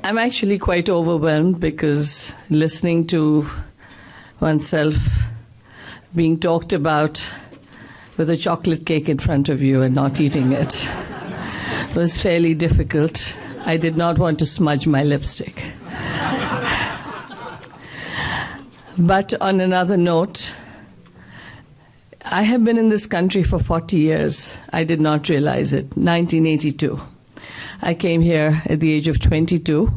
I'm actually quite overwhelmed because listening to oneself being talked about with a chocolate cake in front of you and not eating it was fairly difficult. I did not want to smudge my lipstick. But on another note, I have been in this country for 40 years. I did not realize it. 1982. I came here at the age of 22,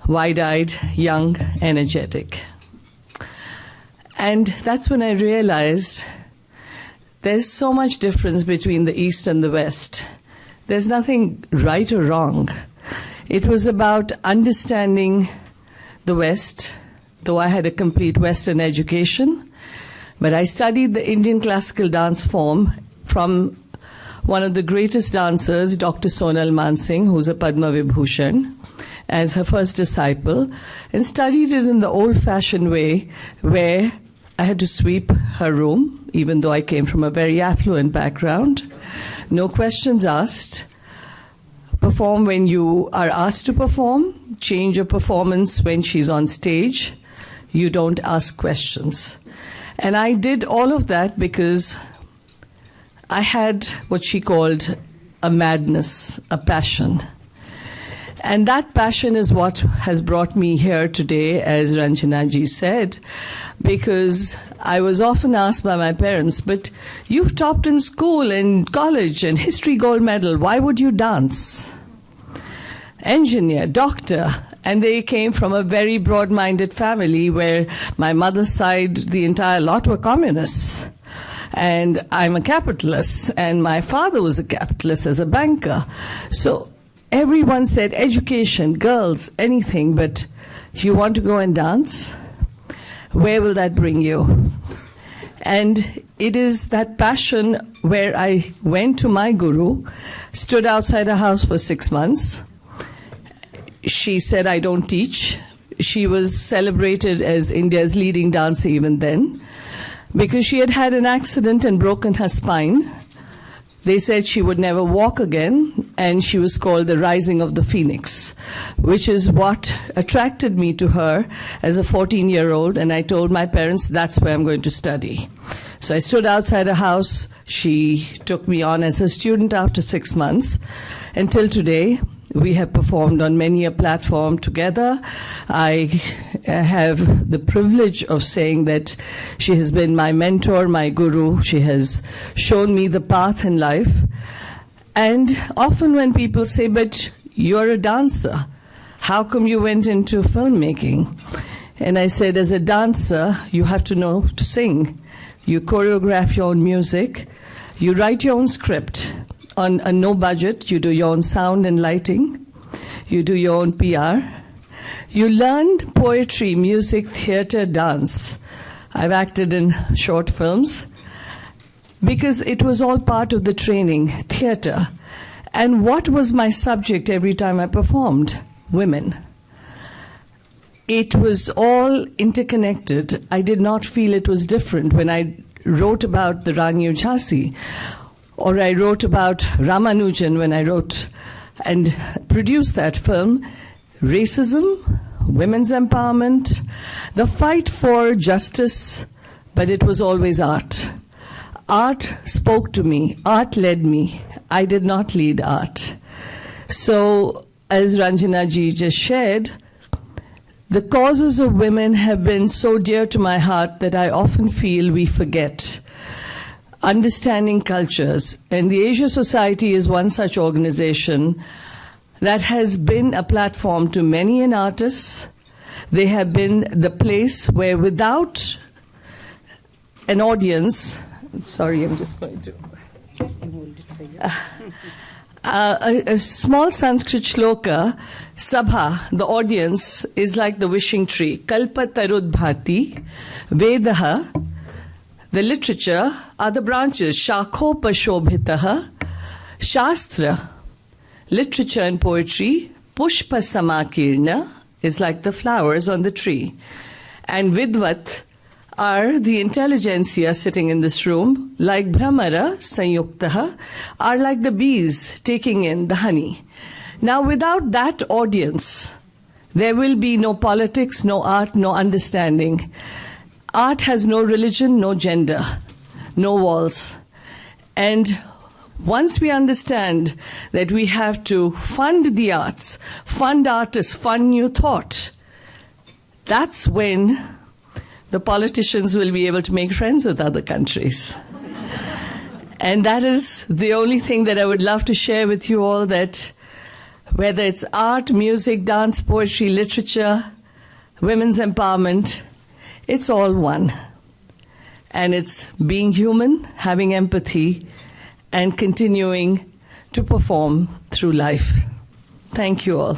wide-eyed, young, energetic. And that's when I realized there's so much difference between the East and the West. There's nothing right or wrong. It was about understanding the West, though I had a complete Western education. But I studied the Indian classical dance form from one of the greatest dancers, Dr. Sonal Mansingh, who's a Padma Vibhushan, as her first disciple, and studied it in the old-fashioned way where I had to sweep her room, even though I came from a very affluent background. No questions asked. Perform when you are asked to perform. Change your performance when she's on stage. You don't ask questions. And I did all of that because I had what she called a madness, a passion. And that passion is what has brought me here today, as Ranjana ji said, because I was often asked by my parents, but you've topped in school and college and history gold medal, why would you dance? Engineer, doctor, and they came from a very broad-minded family where my mother's side, the entire lot were communists. And I'm a capitalist, and my father was a capitalist as a banker. So everyone said, education, girls, anything, but you want to go and dance? Where will that bring you? And it is that passion where I went to my guru, stood outside her house for 6 months. She said, I don't teach. She was celebrated as India's leading dancer even then, because she had had an accident and broken her spine. They said she would never walk again, and she was called the Rising of the Phoenix, which is what attracted me to her as a 14-year-old, and I told my parents that's where I'm going to study. So I stood outside her house. She took me on as a student after 6 months. Until today, we have performed on many a platform together. I have the privilege of saying that she has been my mentor, my guru. She has shown me the path in life. And often when people say, but you're a dancer, how come you went into filmmaking? And I said, as a dancer, you have to know to sing. You choreograph your own music. You write your own script. On a no budget, you do your own sound and lighting. You do your own PR. You learned poetry, music, theater, dance. I've acted in short films because it was all part of the training, theater. And what was my subject every time I performed? Women. It was all interconnected. I did not feel it was different when I wrote about the Rani of Jhansi, or I wrote about Ramanujan when I wrote and produced that film. Racism, women's empowerment, the fight for justice, but it was always art. Art spoke to me. Art led me. I did not lead art. So, as Ranjana ji just shared, the causes of women have been so dear to my heart that I often feel we forget. Understanding cultures, and the Asia Society is one such organization that has been a platform to many an artist. They have been the place where without an audience, sorry, I'm just going to hold it for you. A small Sanskrit shloka, Sabha, the audience, is like the wishing tree. Kalpa tarud bhati, Vedaha, the literature are the branches. Shakho pashobhitaha, Shastra, literature and poetry, Pushpa samakirna, is like the flowers on the tree. And Vidvat are the intelligentsia sitting in this room, like Brahmara, Sanyuktaha, are like the bees taking in the honey. Now, without that audience, there will be no politics, no art, no understanding. Art has no religion, no gender, no walls. And once we understand that we have to fund the arts, fund artists, fund new thought, that's when the politicians will be able to make friends with other countries. And that is the only thing that I would love to share with you all, that whether it's art, music, dance, poetry, literature, women's empowerment, it's all one. And it's being human, having empathy, and continuing to perform through life. Thank you all.